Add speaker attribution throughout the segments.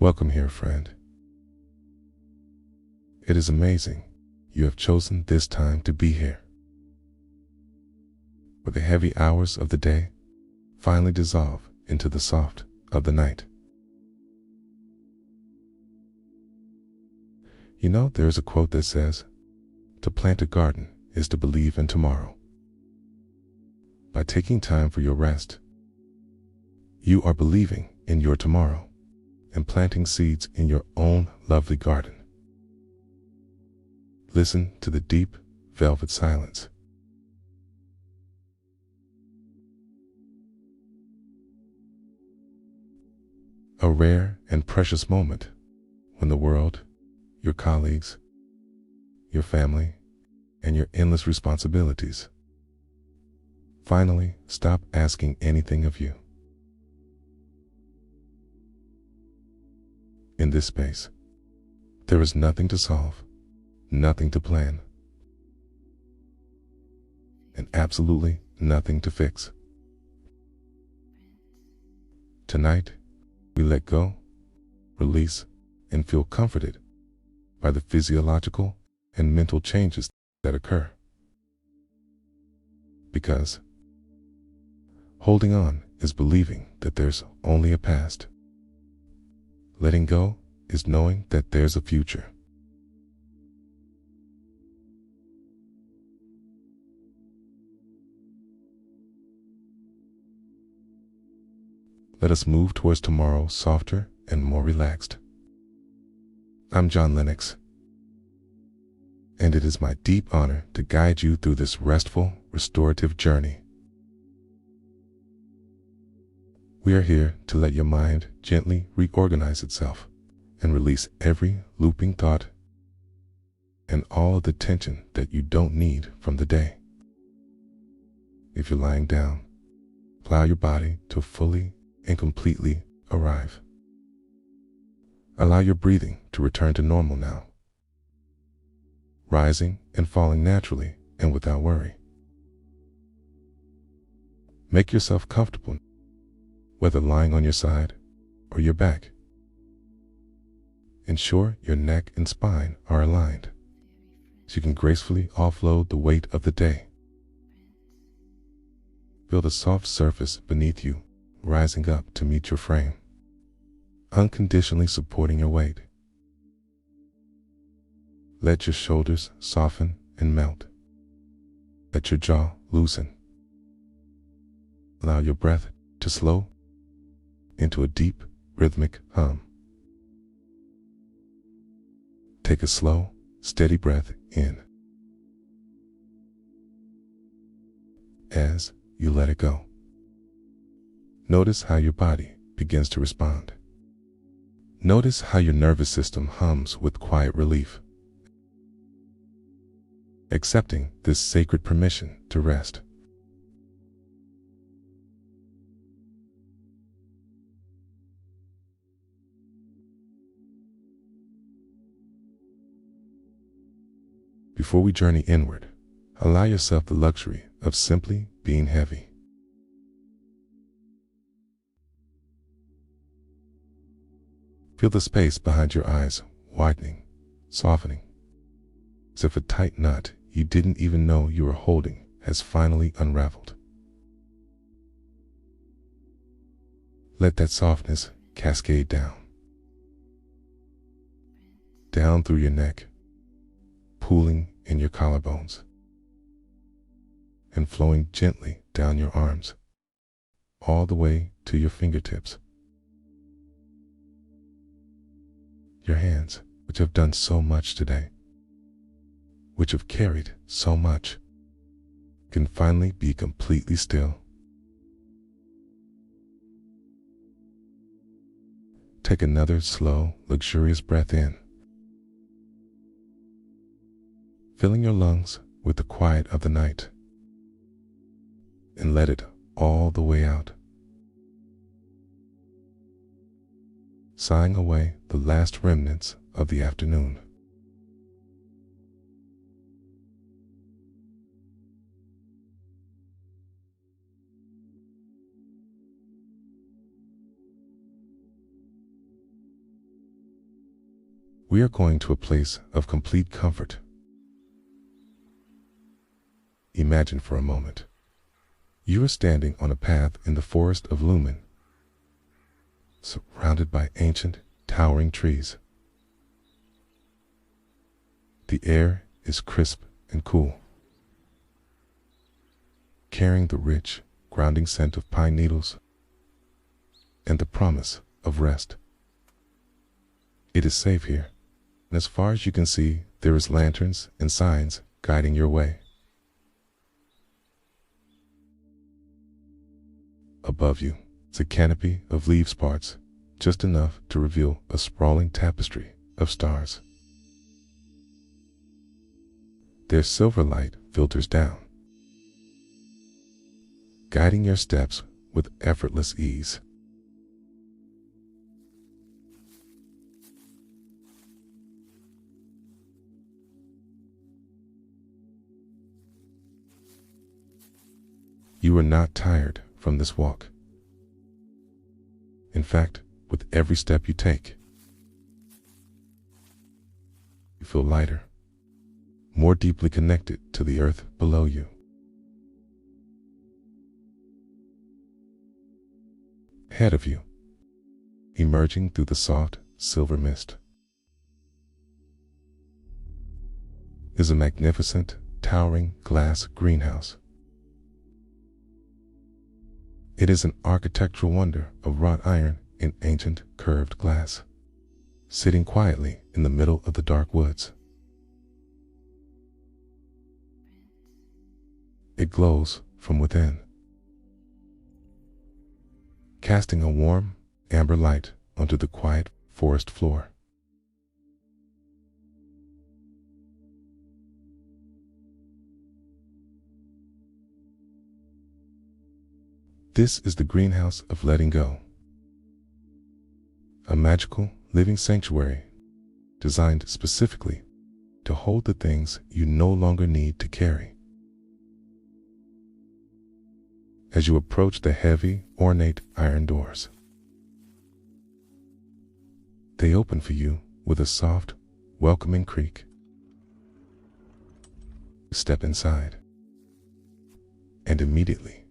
Speaker 1: Welcome here, friend. It is amazing you have chosen this time to be here, where the heavy hours of the day finally dissolve into the soft of the night. You know, there is a quote that says, "To plant a garden is to believe in tomorrow." By taking time for your rest, you are believing in your tomorrow and planting seeds in your own lovely garden. Listen to the deep, velvet silence. A rare and precious moment when the world, your colleagues, your family, and your endless responsibilities finally stop asking anything of you. In this space, there is nothing to solve, nothing to plan, and absolutely nothing to fix. Tonight, we let go, release, and feel comforted by the physiological and mental changes that occur. Because holding on is believing that there's only a past. Letting go is knowing that there's a future. Let us move towards tomorrow softer and more relaxed. I'm John Lennox, and it is my deep honor to guide you through this restful, restorative journey. We are here to let your mind gently reorganize itself and release every looping thought and all of the tension that you don't need from the day. If you're lying down, allow your body to fully and completely arrive. Allow your breathing to return to normal now, rising and falling naturally and without worry. Make yourself comfortable, whether lying on your side or your back. Ensure your neck and spine are aligned so you can gracefully offload the weight of the day. Feel the soft surface beneath you rising up to meet your frame, unconditionally supporting your weight. Let your shoulders soften and melt. Let your jaw loosen. Allow your breath to slow into a deep, rhythmic hum. Take a slow, steady breath in. As you let it go, notice how your body begins to respond. Notice how your nervous system hums with quiet relief, accepting this sacred permission to rest. Before we journey inward, allow yourself the luxury of simply being heavy. Feel the space behind your eyes widening, softening, as if a tight knot you didn't even know you were holding has finally unraveled. Let that softness cascade down through your neck, pooling in your collarbones, and flowing gently down your arms, all the way to your fingertips. Your hands, which have done so much today, which have carried so much, can finally be completely still. Take another slow, luxurious breath in, filling your lungs with the quiet of the night, and let it all the way out, sighing away the last remnants of the afternoon. We are going to a place of complete comfort. Imagine for a moment. You are standing on a path in the forest of Lumen, surrounded by ancient, towering trees. The air is crisp and cool, carrying the rich, grounding scent of pine needles and the promise of rest. It is safe here, and as far as you can see, there is lanterns and signs guiding your way. Above you is a canopy of leaf parts, just enough to reveal a sprawling tapestry of stars. Their silver light filters down, guiding your steps with effortless ease. You are not tired from this walk. In fact, with every step you take, you feel lighter, more deeply connected to the earth below you. Ahead of you, emerging through the soft silver mist, is a magnificent, towering glass greenhouse. It is an architectural wonder of wrought iron in ancient curved glass, sitting quietly in the middle of the dark woods. It glows from within, casting a warm, amber light onto the quiet forest floor. This is the greenhouse of letting go, a magical living sanctuary designed specifically to hold the things you no longer need to carry. As you approach the heavy, ornate iron doors, they open for you with a soft, welcoming creak. Step inside, and immediately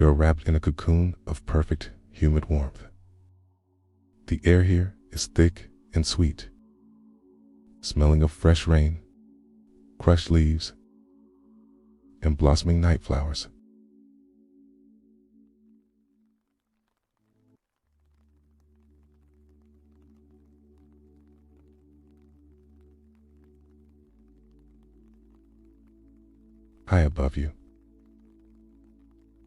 Speaker 1: you're wrapped in a cocoon of perfect, humid warmth. The air here is thick and sweet, smelling of fresh rain, crushed leaves, and blossoming night flowers. High above you,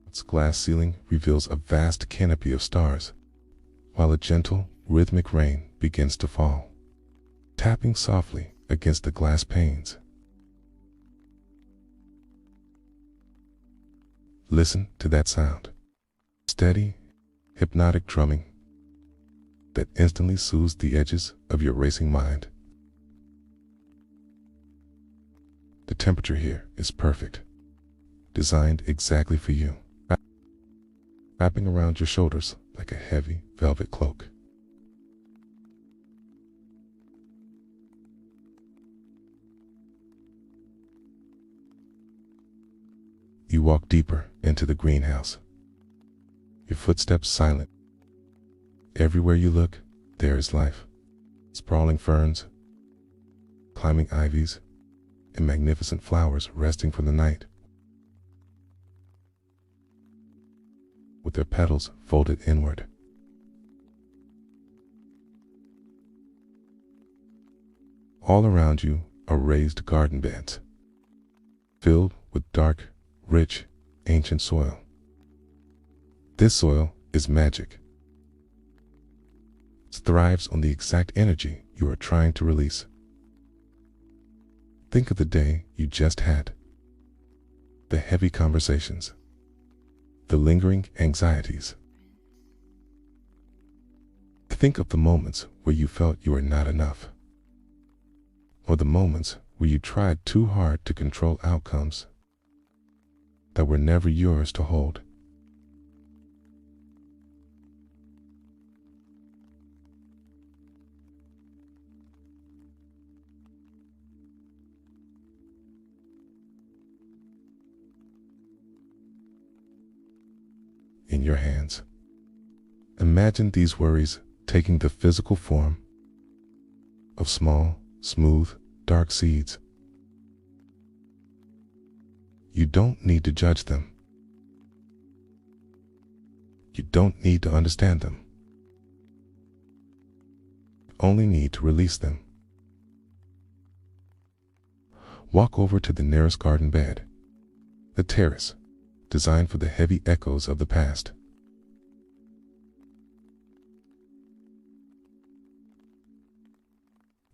Speaker 1: its glass ceiling reveals a vast canopy of stars, while a gentle, rhythmic rain begins to fall, tapping softly against the glass panes. Listen to that sound. Steady, hypnotic drumming that instantly soothes the edges of your racing mind. The temperature here is perfect, designed exactly for you, wrapping around your shoulders like a heavy velvet cloak. You walk deeper into the greenhouse, your footsteps silent. Everywhere you look, there is life. Sprawling ferns, climbing ivies, and magnificent flowers resting from the night, with their petals folded inward. All around you are raised garden beds, filled with dark, rich, ancient soil. This soil is magic. It thrives on the exact energy you are trying to release. Think of the day you just had, the heavy conversations, the lingering anxieties. Think of the moments where you felt you were not enough, or the moments where you tried too hard to control outcomes that were never yours to hold. in your hands. Imagine these worries taking the physical form of small, smooth, dark seeds. You don't need to judge them. You don't need to understand them. You only need to release them. Walk over to the nearest garden bed, the terrace, designed for the heavy echoes of the past.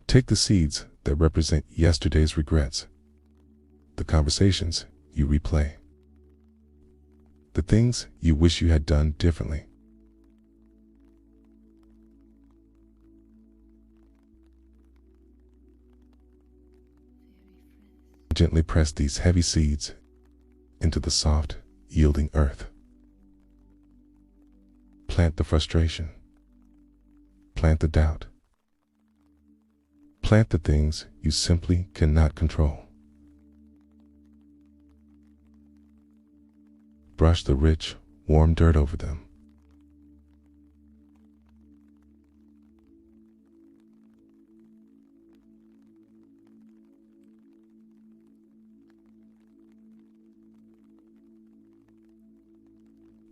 Speaker 1: Take the seeds that represent yesterday's regrets, the conversations you replay, the things you wish you had done differently. Gently press these heavy seeds into the soft, yielding earth. Plant the frustration. Plant the doubt. Plant the things you simply cannot control. Brush the rich, warm dirt over them.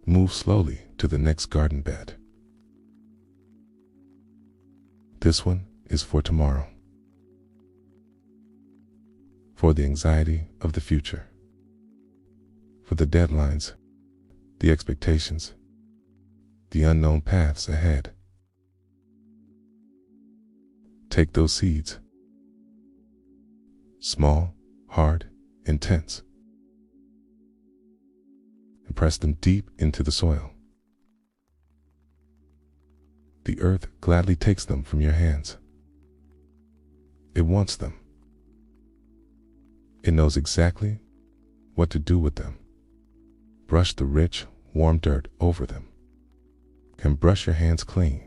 Speaker 1: Move slowly to the next garden bed. This one is for tomorrow, for the anxiety of the future, for the deadlines, the expectations, the unknown paths ahead. Take those seeds, small, hard, intense, and press them deep into the soil. The earth gladly takes them from your hands. It wants them. It knows exactly what to do with them. Brush the rich, warm dirt over them. And brush your hands clean.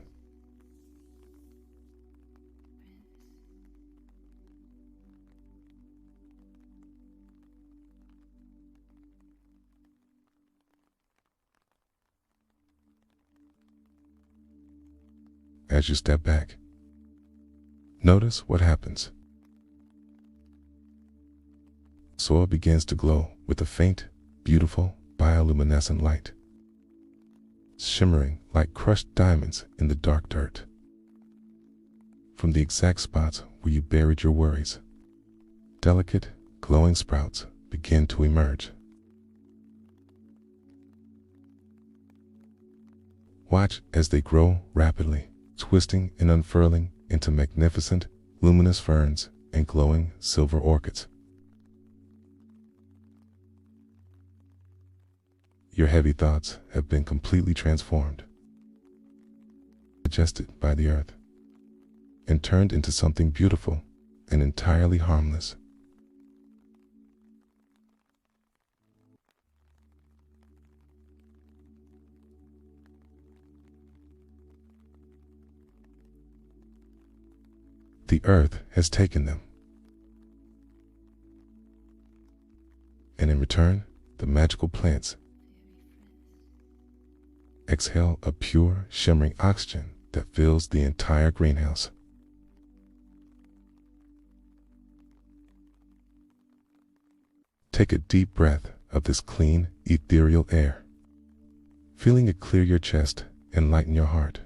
Speaker 1: As you step back, notice what happens. Soil begins to glow with a faint, beautiful, bioluminescent light, shimmering like crushed diamonds in the dark dirt. From the exact spots where you buried your worries, delicate, glowing sprouts begin to emerge. Watch as they grow rapidly, twisting and unfurling into magnificent, luminous ferns and glowing silver orchids. Your heavy thoughts have been completely transformed, digested by the earth, and turned into something beautiful and entirely harmless. The earth has taken them, and in return, the magical plants exhale a pure, shimmering oxygen that fills the entire greenhouse. Take a deep breath of this clean, ethereal air, feeling it clear your chest and lighten your heart.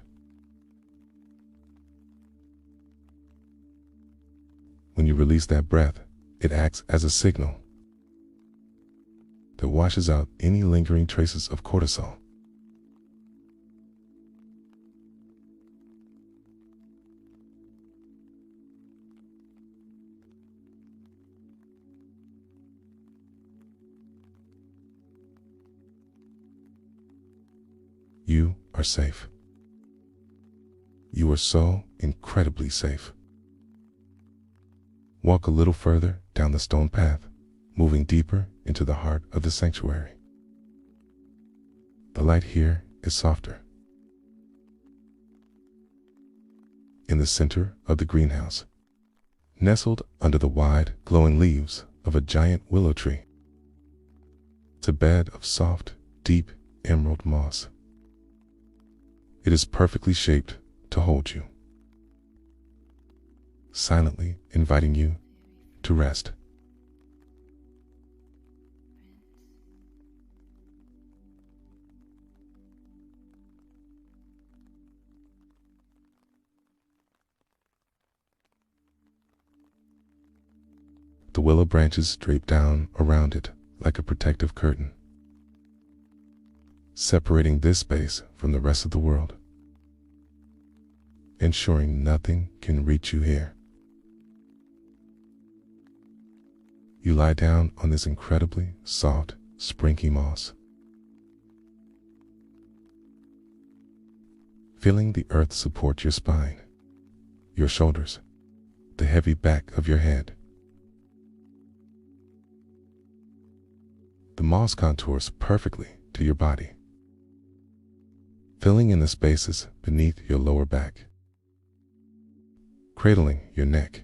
Speaker 1: When you release that breath, it acts as a signal that washes out any lingering traces of cortisol. You are safe. You are so incredibly safe. Walk a little further down the stone path, moving deeper into the heart of the sanctuary. The light here is softer. In the center of the greenhouse, nestled under the wide, glowing leaves of a giant willow tree, it's a bed of soft, deep, emerald moss. It is perfectly shaped to hold you, silently inviting you to rest. The willow branches drape down around it like a protective curtain, separating this space from the rest of the world, ensuring nothing can reach you here. You lie down on this incredibly soft, springy moss, feeling the earth support your spine, your shoulders, the heavy back of your head. The moss contours perfectly to your body, filling in the spaces beneath your lower back, cradling your neck.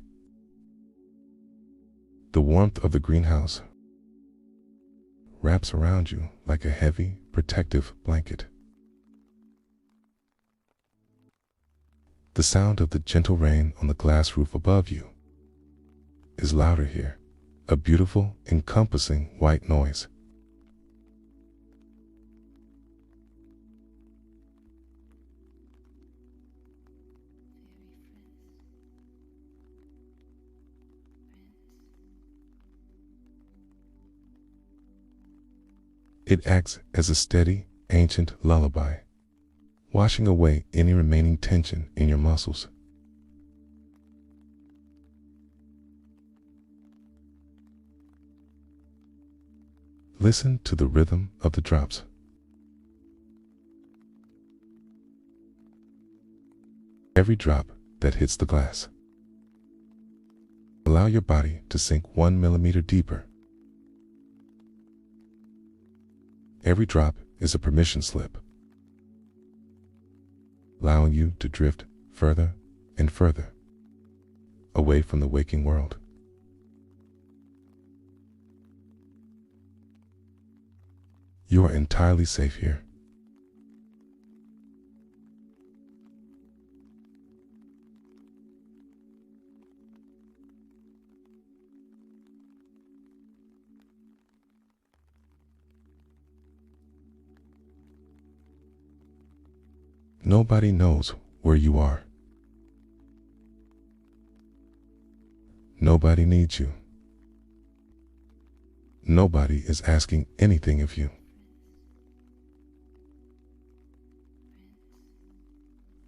Speaker 1: The warmth of the greenhouse wraps around you like a heavy, protective blanket. The sound of the gentle rain on the glass roof above you is louder here, a beautiful, encompassing white noise. It acts as a steady, ancient lullaby, washing away any remaining tension in your muscles. Listen to the rhythm of the drops. Every drop that hits the glass. Allow your body to sink 1 millimeter deeper. Every drop is a permission slip, allowing you to drift further and further away from the waking world. You are entirely safe here. Nobody knows where you are. Nobody needs you. Nobody is asking anything of you.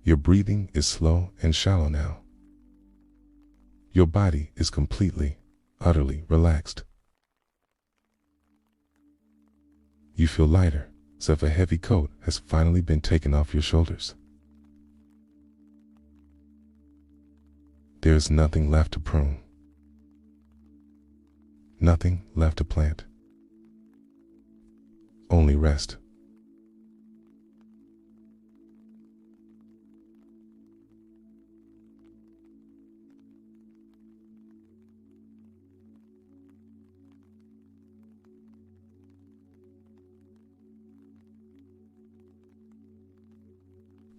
Speaker 1: Your breathing is slow and shallow now. Your body is completely, utterly relaxed. You feel lighter, as if a heavy coat has finally been taken off your shoulders. There is nothing left to prune, nothing left to plant, only rest.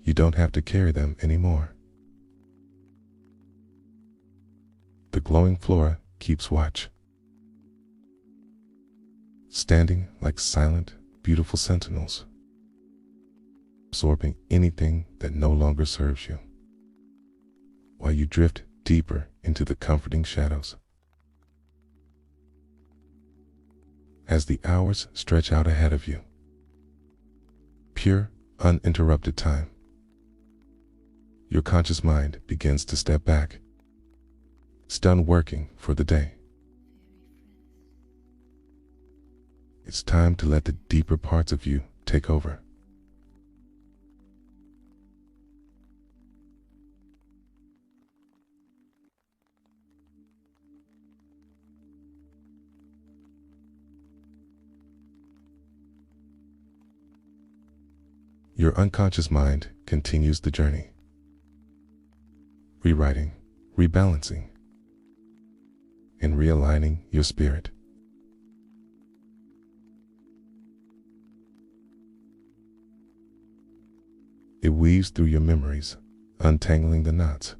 Speaker 1: You don't have to carry them anymore. The glowing flora keeps watch, standing like silent, beautiful sentinels, absorbing anything that no longer serves you, while you drift deeper into the comforting shadows. As the hours stretch out ahead of you, pure, uninterrupted time, your conscious mind begins to step back. It's done working for the day. It's time to let the deeper parts of you take over. Your unconscious mind continues the journey, rewriting, rebalancing, and realigning your spirit. It weaves through your memories, untangling the knots.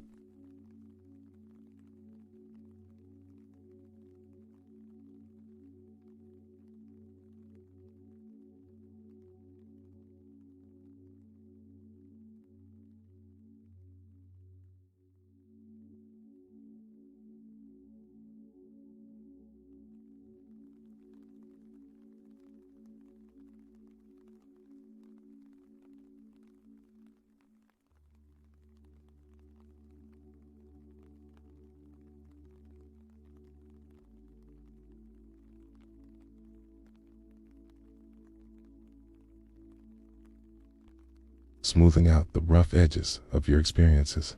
Speaker 1: Smoothing out the rough edges of your experiences.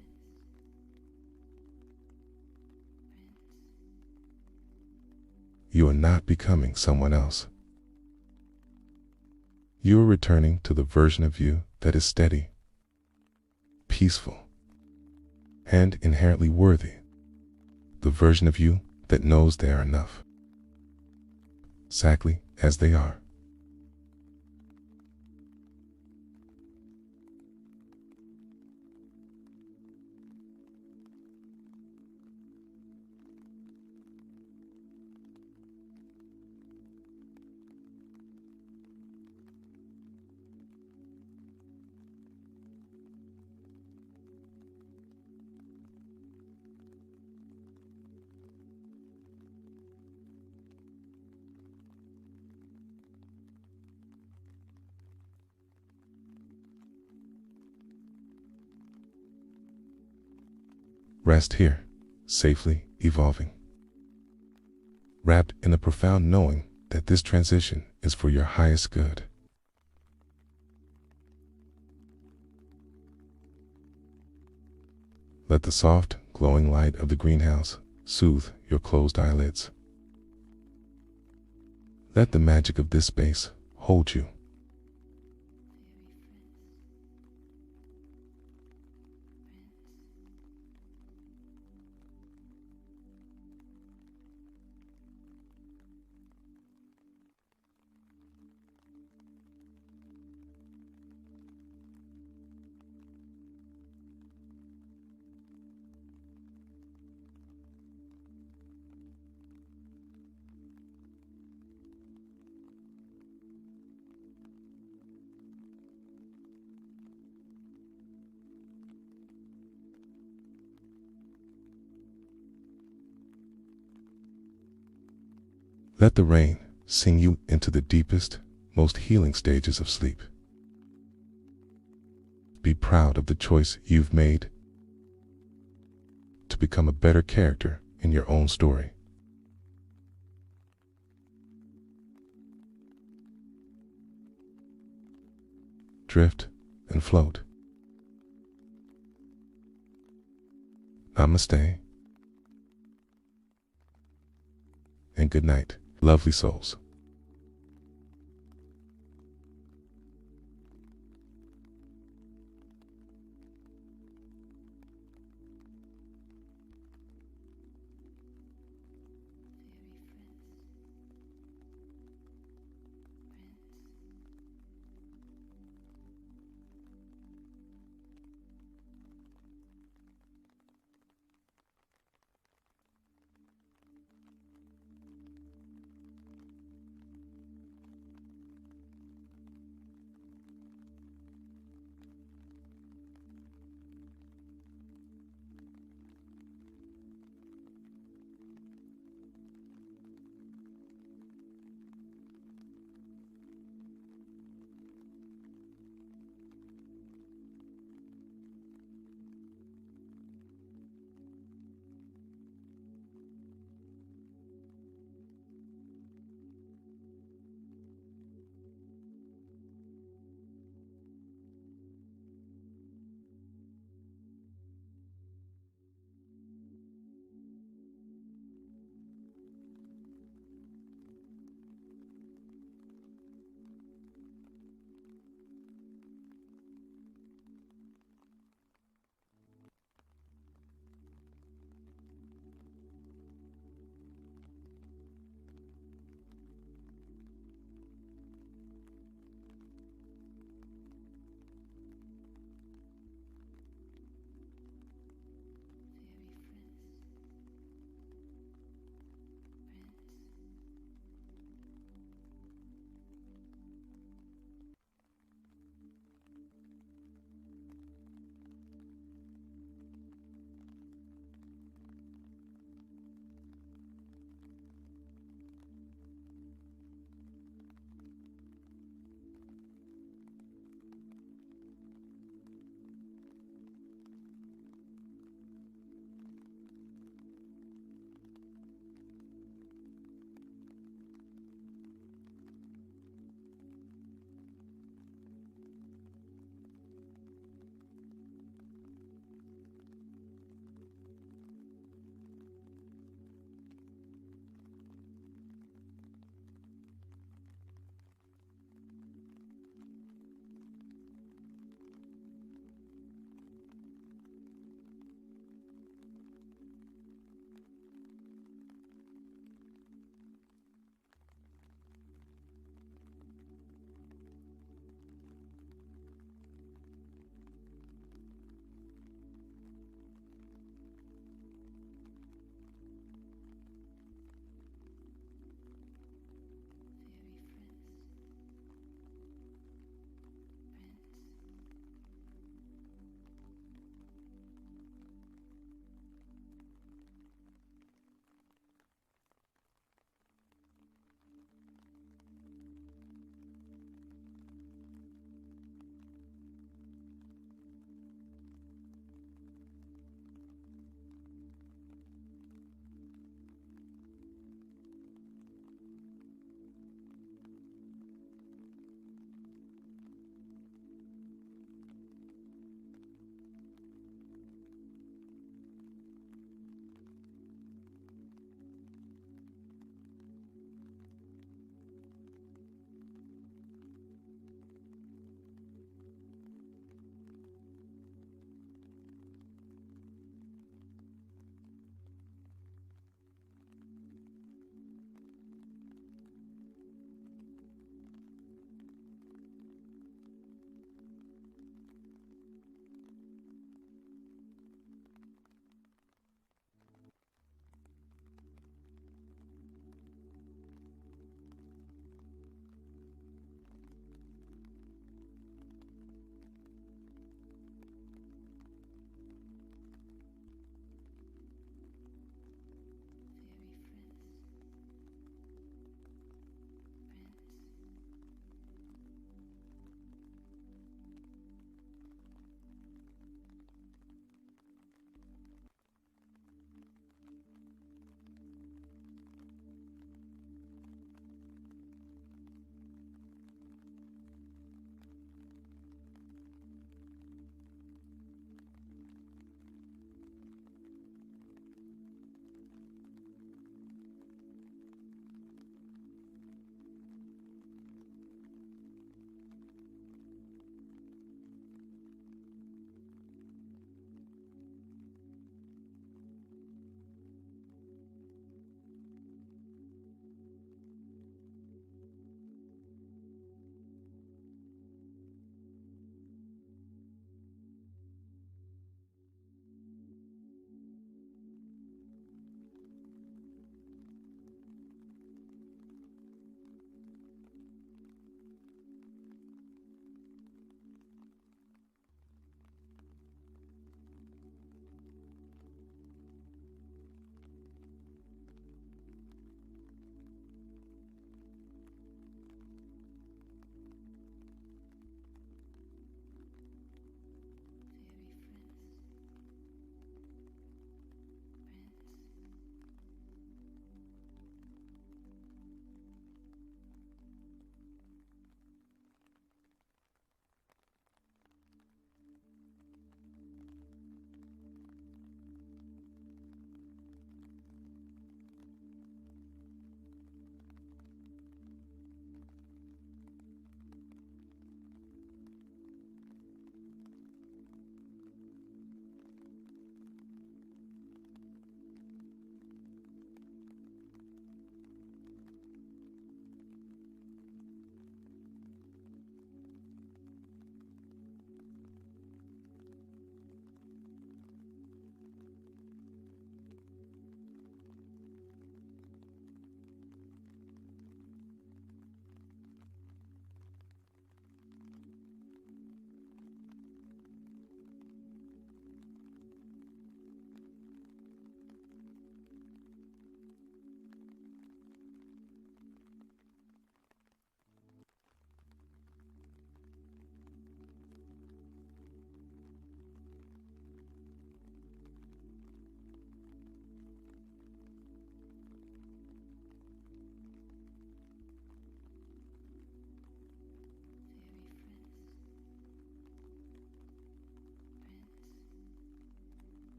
Speaker 1: You are not becoming someone else. You are returning to the version of you that is steady, peaceful, and inherently worthy. The version of you that knows they are enough, exactly as they are. Rest here, safely evolving, wrapped in a profound knowing that this transition is for your highest good. Let the soft, glowing light of the greenhouse soothe your closed eyelids. Let the magic of this space hold you. Let the rain sing you into the deepest, most healing stages of sleep. Be proud of the choice you've made to become a better character in your own story. Drift and float. Namaste and good night, lovely souls.